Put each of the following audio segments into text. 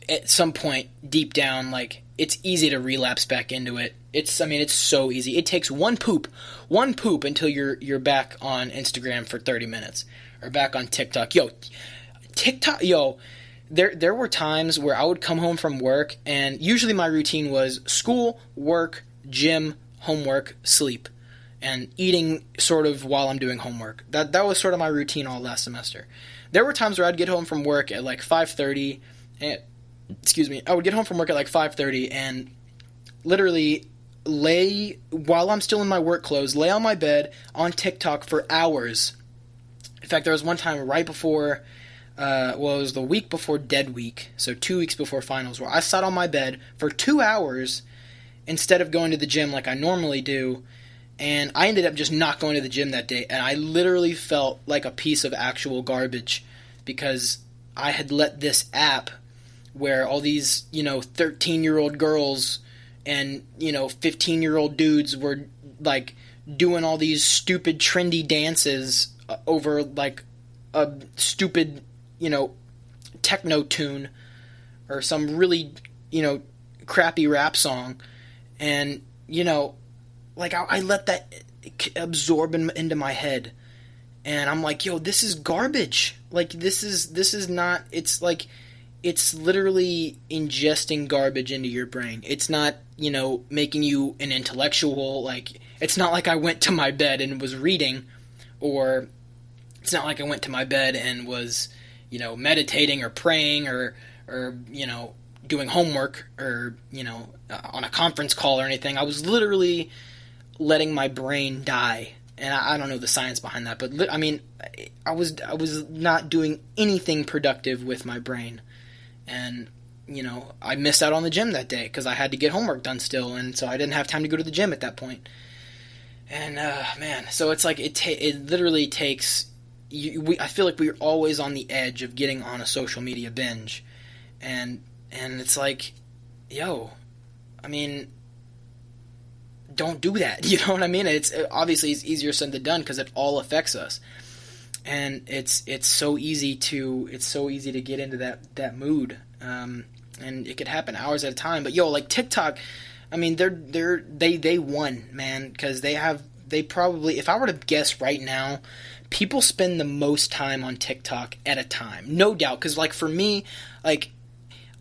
at some point deep down, like, it's easy to relapse back into it. It's so easy. It takes one poop until you're back on Instagram for 30 minutes or back on TikTok. There were times where I would come home from work, and usually my routine was school, work, gym, homework, sleep, and eating sort of while I'm doing homework. That was sort of my routine all last semester. There were times where I'd get home from work at like 5:30. I would get home from work at like 5:30 and literally while I'm still in my work clothes, lay on my bed on TikTok for hours. In fact, there was one time right before, it was the week before Dead Week, so 2 weeks before finals, where I sat on my bed for 2 hours instead of going to the gym like I normally do, and I ended up just not going to the gym that day, and I literally felt like a piece of actual garbage because I had let this app where all these, 13-year-old girls and, 15-year-old dudes were, like, doing all these stupid, trendy dances over, like, a stupid, techno tune or some really, crappy rap song. And, like, I let that absorb into my head. And I'm like, this is garbage. Like, this is not, it's like, it's literally ingesting garbage into your brain. It's not, making you an intellectual. Like, it's not like I went to my bed and was reading, or it's not like I went to my bed and was, meditating or praying or doing homework or, on a conference call or anything. I was literally letting my brain die. And I don't know the science behind that, but I was not doing anything productive with my brain. And, I missed out on the gym that day because I had to get homework done still, and so I didn't have time to go to the gym at that point. And, so it's like it literally takes... I feel like we're always on the edge of getting on a social media binge. And it's like, don't do that. You know what I mean? It's easier said than done because it all affects us. And it's so easy to get into that mood. And it could happen hours at a time. But like TikTok, they won, man, because they probably, if I were to guess right now, people spend the most time on TikTok at a time, no doubt. Because like for me, like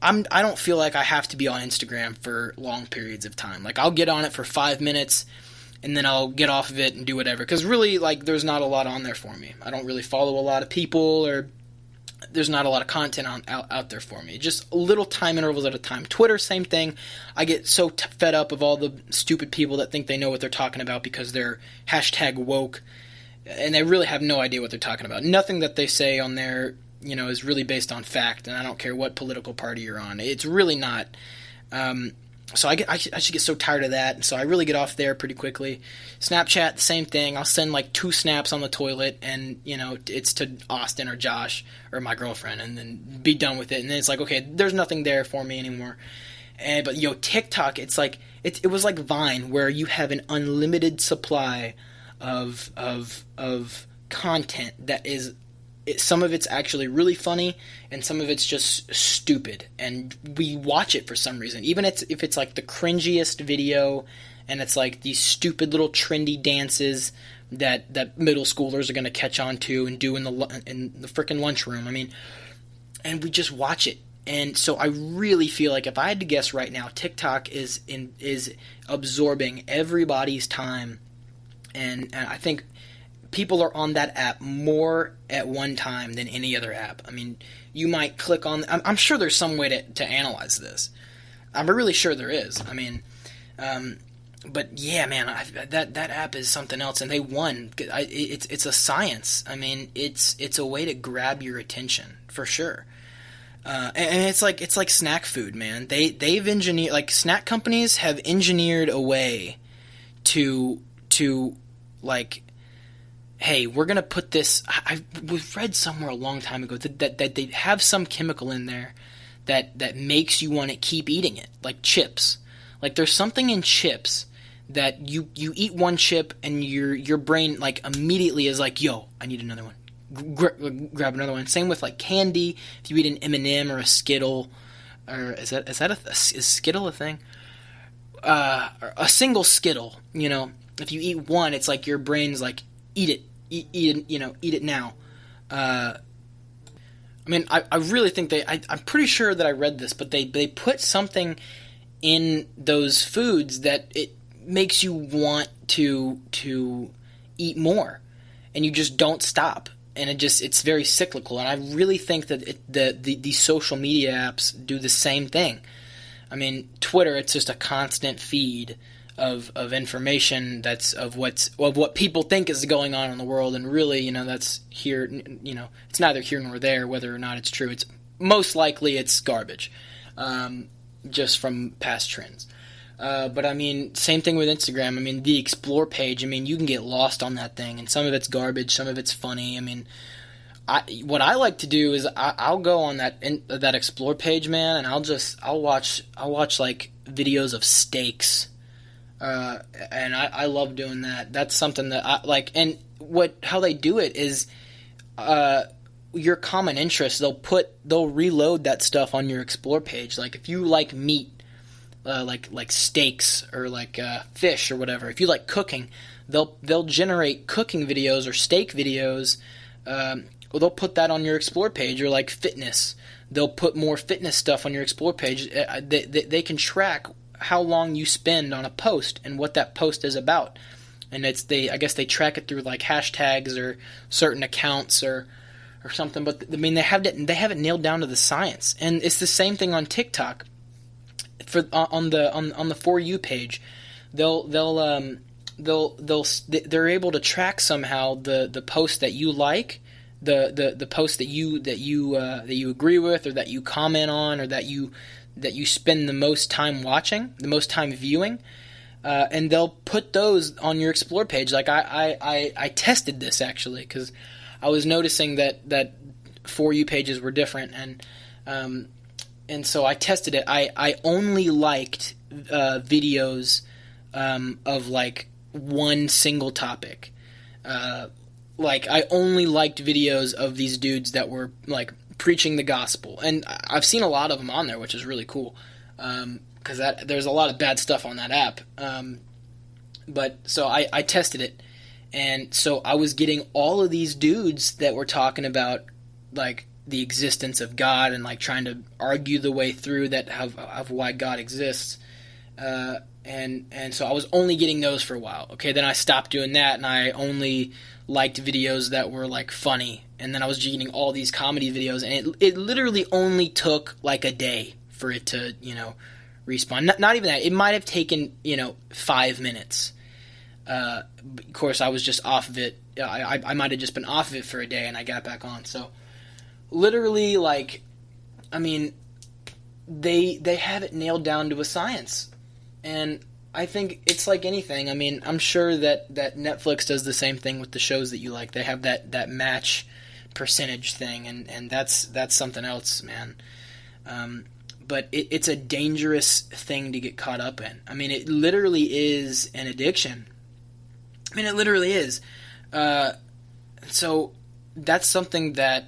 I don't feel like I have to be on Instagram for long periods of time. Like I'll get on it for 5 minutes, and then I'll get off of it and do whatever. Because really, like, there's not a lot on there for me. I don't really follow a lot of people, or there's not a lot of content out there for me. Just little time intervals at a time. Twitter, same thing. I get so fed up of all the stupid people that think they know what they're talking about because they're #woke, and they really have no idea what they're talking about. Nothing that they say on there, is really based on fact, and I don't care what political party you're on. It's really not. So I should get so tired of that, and so I really get off there pretty quickly. Snapchat, the same thing. I'll send like 2 snaps on the toilet, and it's to Austin or Josh or my girlfriend, and then be done with it. And then it's like, okay, there's nothing there for me anymore. But TikTok, it's like it was like Vine, where you have an unlimited supply of content that is. Some of it's actually really funny, and some of it's just stupid, and we watch it for some reason. Even if it's like the cringiest video, and it's like these stupid little trendy dances that middle schoolers are going to catch on to and do in the frickin' lunchroom. And we just watch it. And so I really feel like if I had to guess right now, TikTok is absorbing everybody's time, and I think people are on that app more at one time than any other app. You might click on... I'm sure there's some way to analyze this. I'm really sure there is. But yeah, man, that app is something else, and they won. It's a science. It's a way to grab your attention for sure. And it's like snack food, man. They've engineered, like, snack companies have engineered a way to like, hey, we're going to put this... I read somewhere a long time ago that they have some chemical in there that makes you want to keep eating it, like chips. Like, there's something in chips that you eat one chip and your brain, like, immediately is like, yo, I need another one. Grab another one. Same with, like, candy. If you eat an M&M or a Skittle, or is Skittle a thing? A single Skittle, if you eat one, it's like your brain's like, eat it, eat it, eat it now. I really think I'm pretty sure that I read this, but they put something in those foods that it makes you want to eat more, and you just don't stop, and it's very cyclical. And I really think that the social media apps do the same thing. I mean, Twitter, it's just a constant feed of information that's of what people think is going on in the world, and really, that's here, it's neither here nor there whether or not it's true. It's most likely it's garbage, just from past trends. But I mean, same thing with Instagram. I mean, the Explore page, you can get lost on that thing, and some of it's garbage, some of it's funny. I mean, what I like to do is I'll go on that Explore page, man, and I'll watch like videos of steaks, and I love doing that. That's something that I like. And how they do it is, your common interests, they'll reload that stuff on your Explore page. Like if you like meat, like steaks or like fish or whatever. If you like cooking, they'll generate cooking videos or steak videos. They'll put that on your Explore page. Or like fitness, they'll put more fitness stuff on your Explore page. They can track how long you spend on a post and what that post is about. And I guess they track it through like hashtags or certain accounts or something. But I mean, they have it nailed down to the science. And it's the same thing on TikTok. On the For You page, they're able to track somehow the post that you like, the post that you agree with, or that you comment on, or that you spend the most time watching, the most time viewing, and they'll put those on your Explore page. Like I tested this actually, because I was noticing that For You pages were different, and so I tested it. I only liked videos of like one single topic. Like I only liked videos of these dudes that were like preaching the gospel, and I've seen a lot of them on there, which is really cool. Because there's a lot of bad stuff on that app. But so I tested it, and so I was getting all of these dudes that were talking about like the existence of God and like trying to argue the way through that of why God exists. And so I was only getting those for a while. Okay, then I stopped doing that, and I only liked videos that were like funny. And then I was getting all these comedy videos, and it literally only took like a day for it to, respawn. Not even that. It might have taken, 5 minutes. Of course, I was just off of it. I might have just been off of it for a day, and I got back on. So literally, like, I mean, they have it nailed down to a science. And I think it's like anything. I mean, I'm sure that Netflix does the same thing with the shows that you like. They have that match percentage thing, and that's something else, man. But it's a dangerous thing to get caught up in. I mean, it literally is an addiction. I mean, it literally is. So that's something that,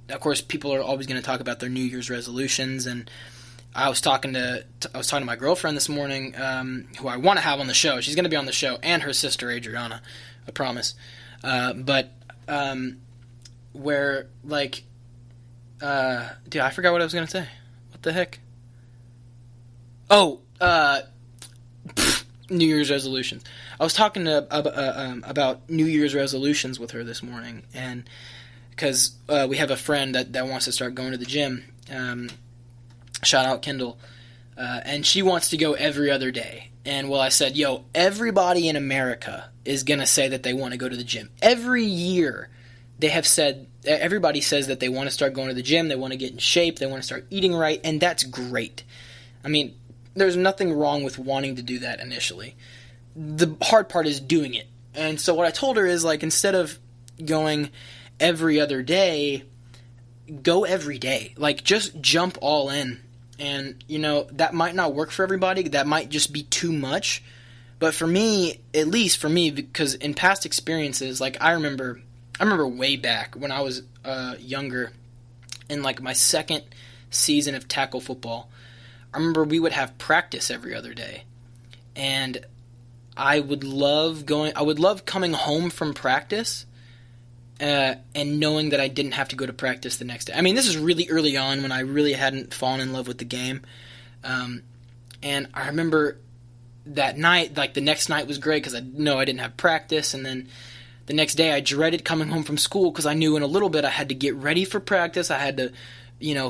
of course, people are always going to talk about their New Year's resolutions. And I was talking to my girlfriend this morning, who I want to have on the show. She's going to be on the show, and her sister Adriana, I promise. Where like, dude, I forgot what I was going to say. What the heck? Oh, New Year's resolutions. I was talking about New Year's resolutions with her this morning, and because we have a friend that wants to start going to the gym. Shout out Kendall. And she wants to go every other day. And I said, everybody in America is going to say that they want to go to the gym. Every year they have said, everybody says that they want to start going to the gym, they want to get in shape, they want to start eating right, and that's great. I mean, there's nothing wrong with wanting to do that initially. The hard part is doing it. And so what I told her is, like, instead of going every other day, go every day. Like, just jump all in. And, that might not work for everybody. That might just be too much. But for me, at least for me, because in past experiences, like, I remember way back when I was younger, in, like, my second season of tackle football, I remember we would have practice every other day. And I would love coming home from practice and knowing that I didn't have to go to practice the next day. I mean, this is really early on when I really hadn't fallen in love with the game. And I remember that night, like the next night was great because I know I didn't have practice. And then the next day I dreaded coming home from school because I knew in a little bit I had to get ready for practice. I had to,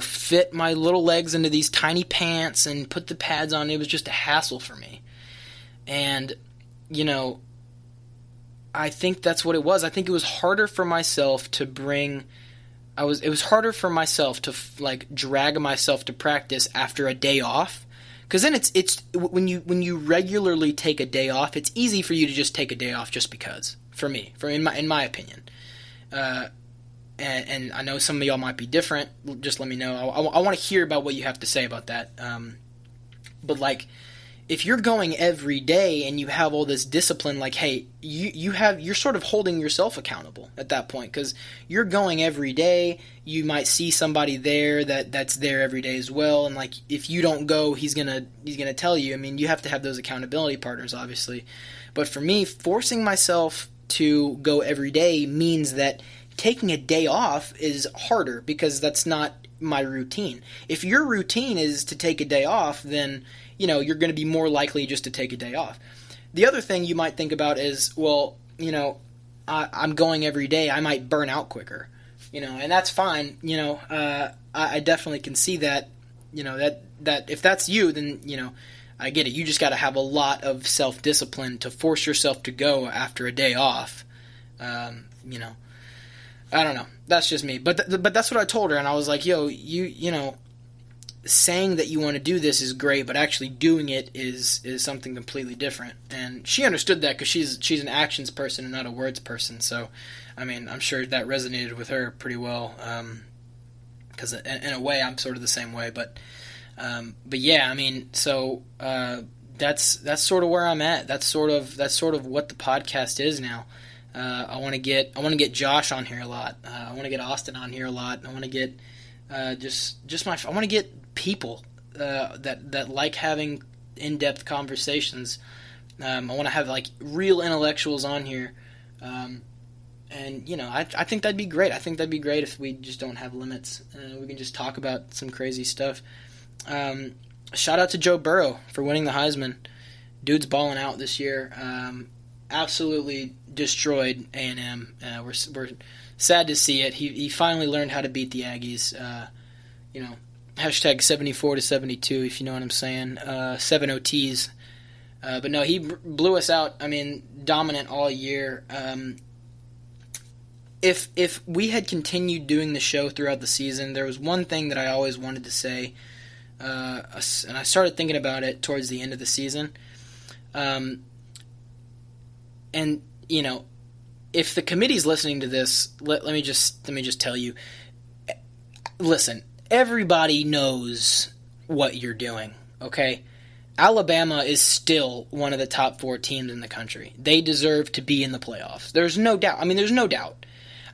fit my little legs into these tiny pants and put the pads on. It was just a hassle for me. And, I think that's what it was. I think it was harder for myself to it was harder for myself to drag myself to practice after a day off. Because then it's when you regularly take a day off, it's easy for you to just take a day off just because. For me, in my opinion, and I know some of y'all might be different. Just let me know. I want to hear about what you have to say about that. But if you're going every day and you have all this discipline, hey, you're sort of holding yourself accountable at that point because you're going every day. You might see somebody there that's there every day as well, and if you don't go, he's gonna tell you. I mean, you have to have those accountability partners, obviously. But for me, forcing myself to go every day means that taking a day off is harder because that's not my routine. If your routine is to take a day off, then you're going to be more likely just to take a day off. The other thing you might think about is, I'm going every day. I might burn out quicker, and that's fine. I definitely can see that. That if that's you, then I get it. You just got to have a lot of self-discipline to force yourself to go after a day off. I don't know. That's just me. But that's what I told her, and I was like, yo, saying that you want to do this is great, but actually doing it is something completely different. And she understood that because she's an actions person and not a words person. So, I mean, I'm sure that resonated with her pretty well. Because in a way, I'm sort of the same way. But yeah, I mean, so that's sort of where I'm at. That's sort of what the podcast is now. I want to get Josh on here a lot. I want to get Austin on here a lot. I want to get I want to get people that like having in-depth conversations. I want to have real intellectuals on here. And I think that'd be great. I think that'd be great if we just don't have limits. We can just talk about some crazy stuff. Shout out to Joe Burrow for winning the Heisman. Dude's balling out this year. Absolutely destroyed A&M. We're sad to see it. He finally learned how to beat the Aggies. Hashtag 74-72, if you know what I'm saying. 7 OTs. But no, he blew us out. I mean, dominant all year. If we had continued doing the show throughout the season, there was one thing that I always wanted to say, and I started thinking about it towards the end of the season. And if the committee's listening to this, let me just tell you. Listen, everybody knows what you're doing. Okay, Alabama is still one of the top 4 teams in the country. They deserve to be in the playoffs. There's no doubt. I mean, there's no doubt.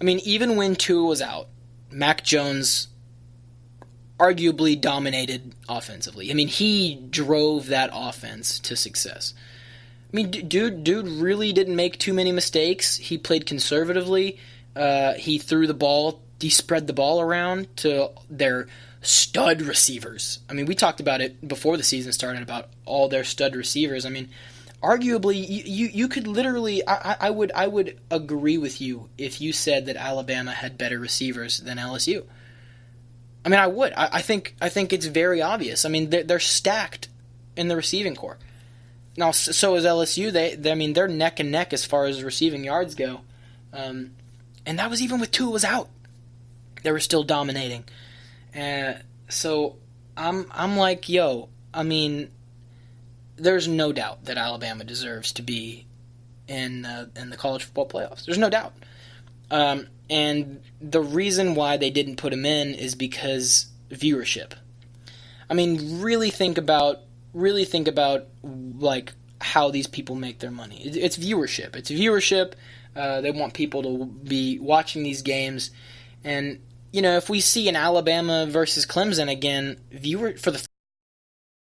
I mean, even when Tua was out, Mac Jones arguably dominated offensively. I mean, he drove that offense to success. I mean, dude really didn't make too many mistakes. He played conservatively. He threw the ball. He spread the ball around to their stud receivers. I mean, we talked about it before the season started about all their stud receivers. I mean, arguably, you could literally. I would agree with you if you said that Alabama had better receivers than LSU. I mean, I would. I think it's very obvious. I mean, they're stacked in the receiving corps. Now, so is LSU. They're neck and neck as far as receiving yards go, and that was even with Tua was out. They were still dominating. So I'm like, yo. I mean, there's no doubt that Alabama deserves to be in the college football playoffs. There's no doubt. And the reason why they didn't put him in is because viewership. I mean, really think about how these people make their money. It's viewership. It's viewership. They want people to be watching these games, and if we see an Alabama versus Clemson again, viewer for the